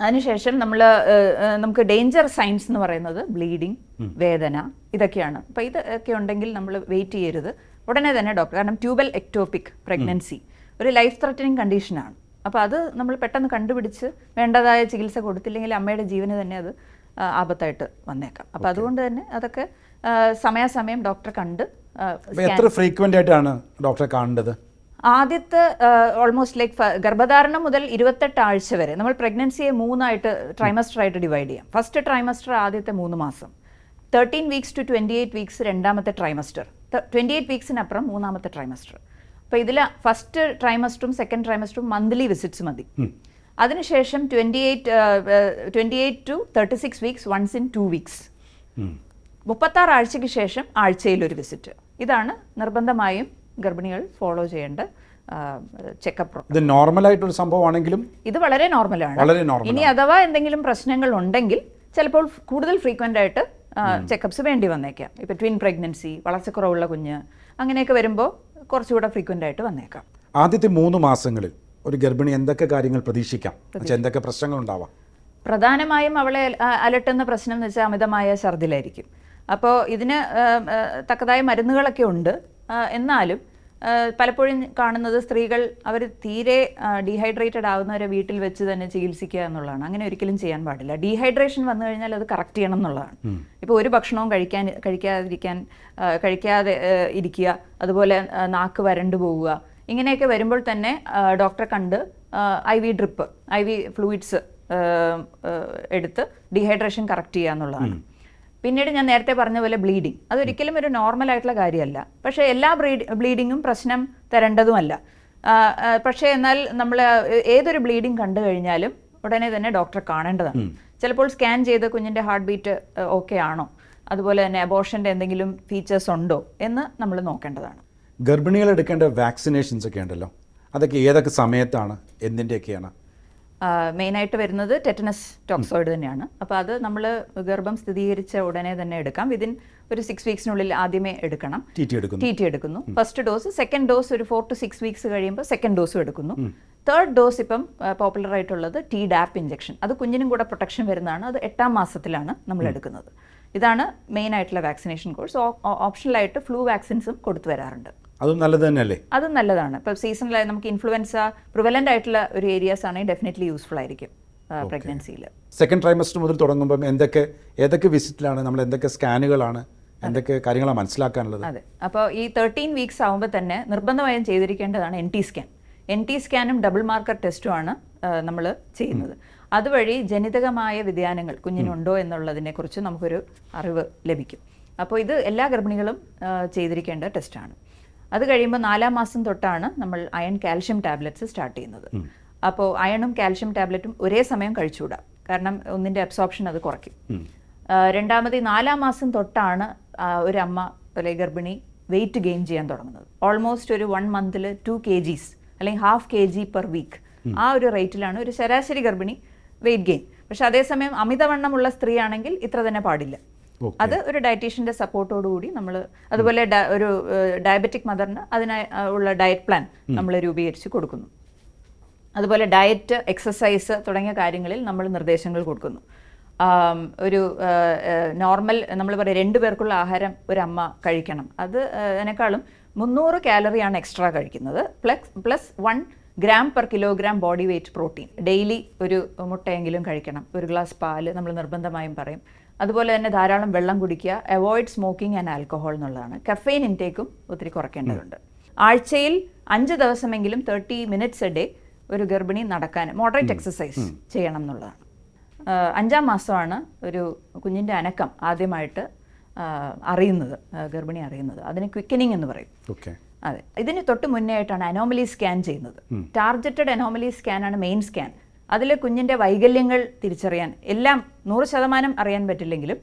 അതിനുശേഷം നമുക്ക് ഡേഞ്ചർ സൈൻസ് എന്ന് പറയുന്നത് ബ്ലീഡിങ്, വേദന, ഇതൊക്കെയാണ്. അപ്പോൾ ഇതൊക്കെ ഉണ്ടെങ്കിൽ നമ്മൾ വെയിറ്റ് ചെയ്യരുത്, ഉടനെ തന്നെ ഡോക്ടർ. കാരണം ട്യൂബൽ എക്ടോപിക് പ്രഗ്നൻസി ഒരു ലൈഫ് ത്രെറ്റനിങ് കണ്ടീഷനാണ്. അപ്പോൾ അത് നമ്മൾ പെട്ടെന്ന് കണ്ടുപിടിച്ച് വേണ്ടതായ ചികിത്സ കൊടുത്തില്ലെങ്കിൽ അമ്മയുടെ ജീവന് തന്നെ അത് ആപത്തായിട്ട് വന്നേക്കാം. അപ്പോൾ അതുകൊണ്ട് തന്നെ അതൊക്കെ സമയാസമയം ഡോക്ടറെ കണ്ട്. എത്ര ഫ്രീക്വന്റ് ആയിട്ടാണ് ഡോക്ടറെ കാണേണ്ടത്? ആദ്യത്തെ ഓൾമോസ്റ്റ് ലൈക്ക് ഗർഭധാരണം മുതൽ 28 ആഴ്ച വരെ നമ്മൾ പ്രഗ്നൻസിയെ 3 ട്രൈമസ്റ്റർ ആയിട്ട് ഡിവൈഡ് ചെയ്യാം. ഫസ്റ്റ് ട്രൈമസ്റ്റർ ആദ്യത്തെ 3 മാസം, 13 വീക്സ് ടു 28 വീക്സ് 2-ാമത്തെ ട്രൈമസ്റ്റർ, 28 വീക്സിനപ്പുറം 3-ാമത്തെ ട്രൈമസ്റ്റർ. അപ്പോൾ ഇതിൽ ഫസ്റ്റ് ട്രൈമസ്റ്ററും സെക്കൻഡ് ട്രൈമസ്റ്ററും മന്ത്ലി വിസിറ്റ്സ് മതി. അതിനുശേഷം 28 to 36 weeks once in 2 weeks, 36 ആഴ്ചയ്ക്ക് ശേഷം ആഴ്ചയിലൊരു വിസിറ്റ്. ഇതാണ് നിർബന്ധമായും ഗർഭിണികൾ ഫോളോ ചെയ്യേണ്ട ചെക്കപ്പ്. ഇത് നോർമലായിട്ടൊരു സംഭവമാണെങ്കിലും ഇത് വളരെ നോർമലാണ്. ഇനി അഥവാ എന്തെങ്കിലും പ്രശ്നങ്ങൾ ഉണ്ടെങ്കിൽ ചിലപ്പോൾ കൂടുതൽ ഫ്രീക്വന്റ് ആയിട്ട് ചെക്കപ്സ് വേണ്ടി വന്നേക്കാം. ഇപ്പോൾ ട്വിൻ പ്രഗ്നൻസി, വളർച്ചക്കുറവുള്ള കുഞ്ഞ്, അങ്ങനെയൊക്കെ വരുമ്പോൾ കുറച്ചുകൂടെ ഫ്രീക്വന്റ് ആയിട്ട് വന്നേക്കാം. ആദ്യത്തെ 3 മാസങ്ങളിൽ ഒരു ഗർഭിണി എന്തൊക്കെ കാര്യങ്ങൾ പ്രതീക്ഷിക്കാം, എന്തൊക്കെ പ്രശ്നങ്ങൾ ഉണ്ടാവാം? പ്രധാനമായും അവളെ അലട്ടുന്ന പ്രശ്നം എന്ന് വെച്ചാൽ അമിതമായ ഛർദിലായിരിക്കും. അപ്പോൾ ഇതിന് തക്കതായ മരുന്നുകളൊക്കെ ഉണ്ട്. എന്നാലും പലപ്പോഴും കാണുന്നത് സ്ത്രീകൾ അവർ തീരെ ഡീഹൈഡ്രേറ്റഡ് ആവുന്നവരെ വീട്ടിൽ വെച്ച് തന്നെ ചികിത്സിക്കുക എന്നുള്ളതാണ്. അങ്ങനെ ഒരിക്കലും ചെയ്യാൻ പാടില്ല. ഡീഹൈഡ്രേഷൻ വന്നു കഴിഞ്ഞാൽ അത് കറക്റ്റ് ചെയ്യണം എന്നുള്ളതാണ്. ഇപ്പോൾ ഒരു ഭക്ഷണവും കഴിക്കാതെ ഇരിക്കുക, അതുപോലെ നാക്ക് വരണ്ടു പോവുക, ഇങ്ങനെയൊക്കെ വരുമ്പോൾ തന്നെ ഡോക്ടറെ കണ്ട് IV ഡ്രിപ്പ്, IV ഫ്ലൂയിഡ്സ് എടുത്ത് ഡീഹൈഡ്രേഷൻ കറക്റ്റ് ചെയ്യുക എന്നുള്ളതാണ്. പിന്നീട് ഞാൻ നേരത്തെ പറഞ്ഞ പോലെ ബ്ലീഡിങ്, അതൊരിക്കലും ഒരു നോർമൽ ആയിട്ടുള്ള കാര്യമല്ല. പക്ഷേ എല്ലാ ബ്ലീഡിങ്ങും പ്രശ്നം തരേണ്ടതുമല്ല. പക്ഷേ എന്നാൽ നമ്മൾ ഏതൊരു ബ്ലീഡിങ് കണ്ടു കഴിഞ്ഞാലും ഉടനെ തന്നെ ഡോക്ടറെ കാണേണ്ടതാണ്. ചിലപ്പോൾ സ്കാൻ ചെയ്ത് കുഞ്ഞിൻ്റെ ഹാർട്ട് ബീറ്റ് ഓക്കെ ആണോ, അതുപോലെ തന്നെ അബോർഷൻ്റെ എന്തെങ്കിലും ഫീച്ചേഴ്സ് ഉണ്ടോ എന്ന് നമ്മൾ നോക്കേണ്ടതാണ്. ഗർഭിണികൾ എടുക്കേണ്ട വാക്സിനേഷൻസ് ഒക്കെ ഉണ്ടല്ലോ, അതൊക്കെ ഏതൊക്കെ സമയത്താണ്, എന്തിൻ്റെയൊക്കെയാണ്? മെയിനായിട്ട് വരുന്നത് ടെറ്റനസ് ടോക്സോയിഡ് തന്നെയാണ്. അപ്പോൾ അത് നമ്മൾ ഗർഭം സ്ഥിരീകരിച്ച ഉടനെ തന്നെ എടുക്കാം. വിതിൻ ഒരു 6 വീക്സിനുള്ളിൽ ആദ്യമേ എടുക്കണം. TT എടുക്കുന്നു. ഫസ്റ്റ് ഡോസ്, സെക്കൻഡ് ഡോസ് ഒരു 4 to 6 വീക്സ് കഴിയുമ്പോൾ സെക്കൻഡ് ഡോസും എടുക്കുന്നു. തേർഡ് ഡോസ് ഇപ്പം പോപ്പുലർ ആയിട്ടുള്ളത് Tdap ഇഞ്ചക്ഷൻ. അത് കുഞ്ഞിനും കൂടെ പ്രൊട്ടക്ഷൻ വരുന്നതാണ്. അത് 8-ാം മാസത്തിലാണ് നമ്മൾ എടുക്കുന്നത്. ഇതാണ് മെയിൻ ആയിട്ടുള്ള വാക്സിനേഷൻ കോഴ്സ്. ഓപ്ഷണലായിട്ട് ഫ്ലൂ വാക്സിൻസും കൊടുത്തു വരാറുണ്ട്. അതും നല്ലത് തന്നെയല്ലേ? അതും നല്ലതാണ്. ഇപ്പോൾ സീസണിലായി നമുക്ക് ഇൻഫ്ലുവൻസ പ്രിവലൻ്റ് ആയിട്ടുള്ള ഒരു ഏരിയാസ് ആണെങ്കിൽ ഡെഫിനറ്റ്ലി യൂസ്ഫുൾ ആയിരിക്കും പ്രഗ്നൻസിയിൽ. സെക്കൻഡ് ട്രൈമസ്റ്റർ മുതൽ തുടങ്ങുമ്പം ഏതൊക്കെ വിസിറ്റിലാണ് നമ്മൾ, എന്തൊക്കെ സ്കാനുകളാണ്, എന്തൊക്കെ കാര്യങ്ങളാണ് മനസ്സിലാക്കാനുള്ളത്? അതെ, അപ്പോൾ ഈ 13 വീക്സ് ആകുമ്പോൾ തന്നെ നിർബന്ധമായും ചെയ്തിരിക്കേണ്ടതാണ് NT സ്കാൻ. NT സ്കാനും ഡബിൾ മാർക്കർ ടെസ്റ്റുമാണ് നമ്മൾ ചെയ്യുന്നത്. അതുവഴി ജനിതകമായ വ്യതിയാനങ്ങൾ കുഞ്ഞിനുണ്ടോ എന്നുള്ളതിനെക്കുറിച്ച് നമുക്കൊരു അറിവ് ലഭിക്കും. അപ്പോൾ ഇത് എല്ലാ ഗർഭിണികളും ചെയ്തിരിക്കേണ്ട ടെസ്റ്റാണ്. അത് കഴിയുമ്പോൾ 4-ാം മാസം തൊട്ടാണ് നമ്മൾ അയൺ കാൽഷ്യം ടാബ്ലറ്റ്സ് സ്റ്റാർട്ട് ചെയ്യുന്നത്. അപ്പോൾ അയണും കാൽഷ്യം ടാബ്ലറ്റും ഒരേ സമയം കഴിച്ചുകൂടാ, കാരണം ഒന്നിൻ്റെ അബ്സോർപ്ഷൻ അത് കുറയ്ക്കും. രണ്ടാമത് 4-ാം മാസം തൊട്ടാണ് ഒരു അമ്മ അല്ലെങ്കിൽ ഗർഭിണി വെയിറ്റ് ഗെയിൻ ചെയ്യാൻ തുടങ്ങുന്നത്. ഓൾമോസ്റ്റ് ഒരു 1 മന്തിൽ 2 kgs അല്ലെങ്കിൽ 1/2 kg പെർ വീക്ക്, ആ ഒരു റേറ്റിലാണ് ഒരു ശരാശരി ഗർഭിണി വെയിറ്റ് ഗെയിൻ. പക്ഷെ അതേസമയം അമിതവണ്ണമുള്ള സ്ത്രീ ആണെങ്കിൽ ഇത്ര തന്നെ പാടില്ല. അത് ഒരു ഡയറ്റീഷ്യൻ്റെ സപ്പോർട്ടോടുകൂടി നമ്മൾ, അതുപോലെ ഒരു ഡയബറ്റിക് മദറിന് അതിനായി ഉള്ള ഡയറ്റ് പ്ലാൻ നമ്മൾ രൂപീകരിച്ച് കൊടുക്കുന്നു. അതുപോലെ ഡയറ്റ്, എക്സസൈസ് തുടങ്ങിയ കാര്യങ്ങളിൽ നമ്മൾ നിർദ്ദേശങ്ങൾ കൊടുക്കുന്നു. ഒരു നോർമൽ നമ്മൾ പറയാം 2 പേർക്കുള്ള ആഹാരം ഒരു അമ്മ കഴിക്കണം. അതിനേക്കാളും 300 കാലറിയാണ് എക്സ്ട്രാ കഴിക്കുന്നത്. Plus 1 gram per kilogram body weight protein. Daily ഒരു മുട്ടയെങ്കിലും കഴിക്കണം, ഒരു ഗ്ലാസ് പാല് നമ്മൾ നിർബന്ധമായും പറയും. അതുപോലെ തന്നെ ധാരാളം വെള്ളം കുടിക്കുക, അവോയ്ഡ് സ്മോക്കിംഗ് ആൻഡ് ആൽക്കഹോൾ എന്നുള്ളതാണ്. കഫെയിൻ ഇൻടേക്കും ഒത്തിരി കുറയ്ക്കേണ്ടതുണ്ട്. ആഴ്ചയിൽ 5 ദിവസമെങ്കിലും 30 minutes a day ഒരു ഗർഭിണി നടക്കാൻ മോഡറേറ്റ് എക്സസൈസ് ചെയ്യണം എന്നുള്ളതാണ്. 5-ാം മാസമാണ് ഒരു കുഞ്ഞിൻ്റെ അനക്കം ആദ്യമായിട്ട് അറിയുന്നത്, ഗർഭിണി അറിയുന്നത്. അതിന് ക്വിക്കനിങ് എന്ന് പറയും. അതെ, ഇതിന് തൊട്ട് മുന്നേ ആയിട്ടാണ് അനോമലി സ്കാൻ ചെയ്യുന്നത്. ടാർഗറ്റഡ് അനോമലി സ്കാനാണ് മെയിൻ സ്കാൻ. അതിൽ കുഞ്ഞിൻ്റെ വൈകല്യങ്ങൾ തിരിച്ചറിയാൻ, എല്ലാം 100% അറിയാൻ പറ്റില്ലെങ്കിലും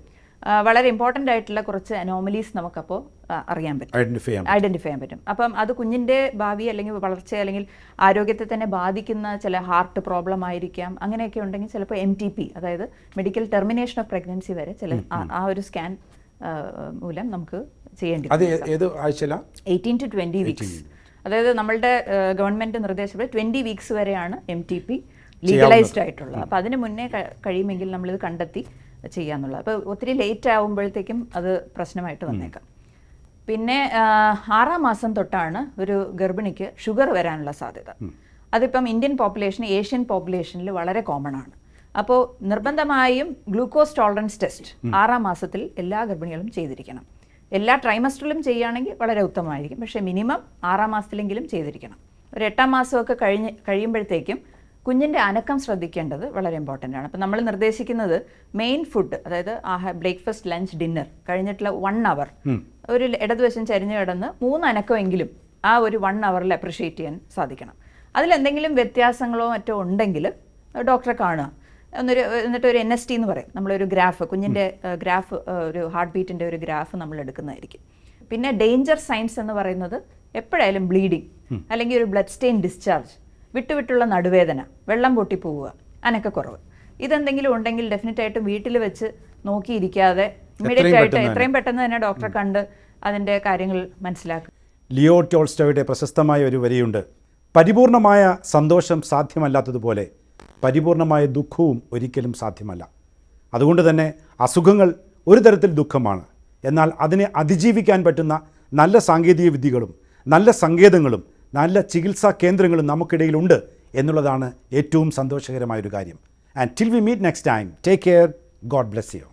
വളരെ ഇമ്പോർട്ടൻ്റ് ആയിട്ടുള്ള കുറച്ച് അനോമലീസ് നമുക്കപ്പോൾ അറിയാൻ പറ്റും, ഐഡൻറ്റിഫൈ ചെയ്യാൻ പറ്റും. അപ്പം അത് കുഞ്ഞിൻ്റെ ഭാവി അല്ലെങ്കിൽ വളർച്ച അല്ലെങ്കിൽ ആരോഗ്യത്തെ തന്നെ ബാധിക്കുന്ന ചില ഹാർട്ട് പ്രോബ്ലം ആയിരിക്കാം. അങ്ങനെയൊക്കെ ഉണ്ടെങ്കിൽ ചിലപ്പോൾ MTP, അതായത് മെഡിക്കൽ ടെർമിനേഷൻ ഓഫ് പ്രഗ്നൻസി വരെ ചില ആ ഒരു സ്കാൻ മൂലം നമുക്ക് ചെയ്യേണ്ടി വരും. 18 to 20 വീക്സ്, അതായത് നമ്മളുടെ ഗവൺമെൻറ് നിർദ്ദേശം 20 വീക്സ് വരെയാണ് MTP ലീഗലൈസ്ഡ് ആയിട്ടുള്ളത്. അപ്പോൾ അതിന് മുന്നേ കഴിയുമെങ്കിൽ നമ്മളിത് കണ്ടെത്തി ചെയ്യാന്നുള്ളത്. അപ്പോൾ ഒത്തിരി ലേറ്റ് ആകുമ്പോഴത്തേക്കും അത് പ്രശ്നമായിട്ട് വന്നേക്കാം. പിന്നെ 6-ാം മാസം തൊട്ടാണ് ഒരു ഗർഭിണിക്ക് ഷുഗർ വരാനുള്ള സാധ്യത. അതിപ്പം ഇന്ത്യൻ പോപ്പുലേഷൻ, ഏഷ്യൻ പോപ്പുലേഷനിൽ വളരെ കോമൺ ആണ്. അപ്പോൾ നിർബന്ധമായും ഗ്ലൂക്കോസ് ടോളറൻസ് ടെസ്റ്റ് 6-ാം മാസത്തിൽ എല്ലാ ഗർഭിണികളും ചെയ്തിരിക്കണം. എല്ലാ ട്രൈമസ്റ്ററിലും ചെയ്യുകയാണെങ്കിൽ വളരെ ഉത്തമമായിരിക്കും. പക്ഷേ മിനിമം 6-ാം മാസത്തിലെങ്കിലും ചെയ്തിരിക്കണം. ഒരു 8-ാം മാസമൊക്കെ കഴിയുമ്പോഴത്തേക്കും കുഞ്ഞിൻ്റെ അനക്കം ശ്രദ്ധിക്കേണ്ടത് വളരെ ഇമ്പോർട്ടൻ്റ് ആണ്. അപ്പോൾ നമ്മൾ നിർദ്ദേശിക്കുന്നത് മെയിൻ ഫുഡ്, അതായത് ബ്രേക്ക്ഫാസ്റ്റ്, ലഞ്ച്, ഡിന്നർ കഴിഞ്ഞിട്ടുള്ള 1 hour ഒരു ഇടതുവശം ചരിഞ്ഞു കിടന്ന് 3 അനക്കമെങ്കിലും ആ ഒരു 1 hourൽ അപ്രിഷ്യേറ്റ് ചെയ്യാൻ സാധിക്കണം. അതിലെന്തെങ്കിലും വ്യത്യാസങ്ങളോ മറ്റോ ഉണ്ടെങ്കിൽ ഡോക്ടറെ കാണുക. എന്നിട്ട് ഒരു NST എന്ന് പറയും, നമ്മളൊരു ഗ്രാഫ്, കുഞ്ഞിൻ്റെ ഗ്രാഫ്, ഒരു ഹാർട്ട് ബീറ്റിൻ്റെ ഒരു ഗ്രാഫ് നമ്മൾ എടുക്കുന്നതായിരിക്കും. പിന്നെ ഡേഞ്ചർ സൈൻസ് എന്ന് പറയുന്നത് എപ്പോഴായാലും ബ്ലീഡിങ്, അല്ലെങ്കിൽ ഒരു ബ്ലഡ് സ്റ്റെയിൻ ഡിസ്ചാർജ്, വിട്ടുവിട്ടുള്ള നടുവേദന, വെള്ളം പൊട്ടിപ്പോവുക, അനക്കക്കുറവ്, ഇതെന്തെങ്കിലും ഉണ്ടെങ്കിൽ ഡെഫിനറ്റായിട്ടും വീട്ടിൽ വെച്ച് നോക്കിയിരിക്കാതെ ഇമ്മീഡിയറ്റ് ആയിട്ട് എത്രയും പെട്ടെന്ന് തന്നെ ഡോക്ടറെ കണ്ട് അതിൻ്റെ കാര്യങ്ങൾ മനസ്സിലാക്കുക. ലിയോ ടോൾസ്റ്റോയുടെ പ്രശസ്തമായ ഒരു വരിയുണ്ട്: പരിപൂർണമായ സന്തോഷം സാധ്യമല്ലാത്തതുപോലെ പരിപൂർണമായ ദുഃഖവും ഒരിക്കലും സാധ്യമല്ല. അതുകൊണ്ട് തന്നെ അസുഖങ്ങൾ ഒരു തരത്തിൽ ദുഃഖമാണ്. എന്നാൽ അതിനെ അതിജീവിക്കാൻ പറ്റുന്ന നല്ല സാങ്കേതിക വിദ്യകളും നല്ല സങ്കേതങ്ങളും നല്ല ചികിത്സാ കേന്ദ്രങ്ങളും നമുക്കിടയിലുണ്ട് എന്നുള്ളതാണ് ഏറ്റവും സന്തോഷകരമായൊരു കാര്യം. And till we meet next time, take care, God bless U.